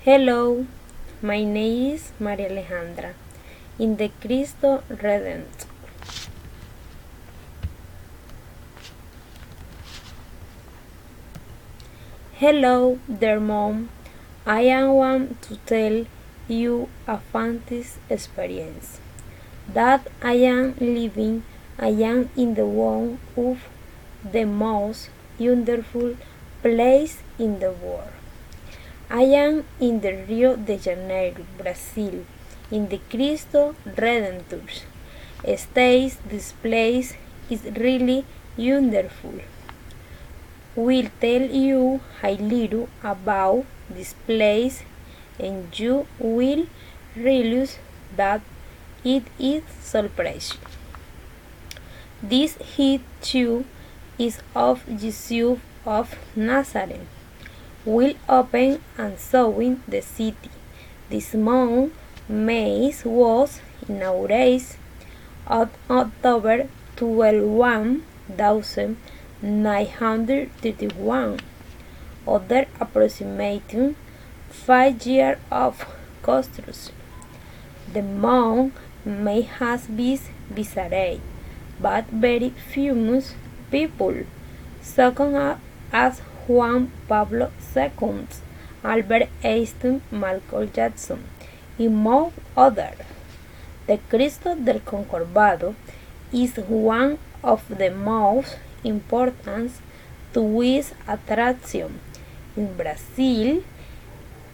Hello, my name is Maria Alejandra in the Cristo Redentor. Hello there, Mom. I am want to tell you a fantastic experience that I am living. I am in the one of the most wonderful place in the world. I am in the Rio de Janeiro, Brazil, in the Cristo Redentor stage. This place is really wonderful. We'll tell you a little about this place and you will realize that it is surprising. This hit too is of Jesus of Nazareth will open and showing the city. This month, May was inaugurated on October 12, 1931. Other approximating 5 years of construction. The month may has been visited, but very few people. Second as Juan Pablo II, Albert Einstein, Michael Jackson, among others. The Cristo del Corcovado is one of the most important tourist attractions in Brazil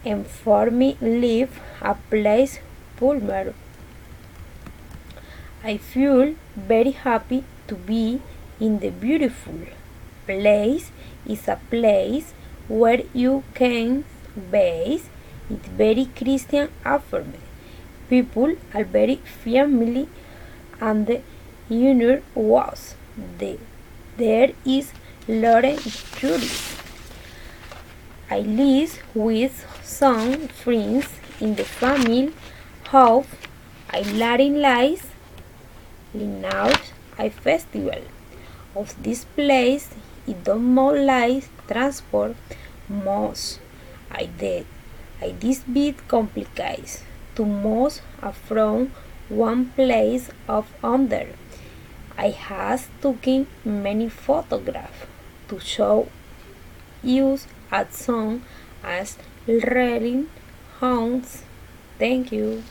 and for me live a place Pulmer. I feel very happy to be in the beautiful place. Is a place where you can base it very Christian affirmed. People are very friendly and the union was there is Lauren tourists. I live with some friends in the family of I Latin lies now a festival of this place. It don't more like transport most. I this bit complicated to move from one place of another. I has taken many photographs to show you as soon as reading homes. Thank you.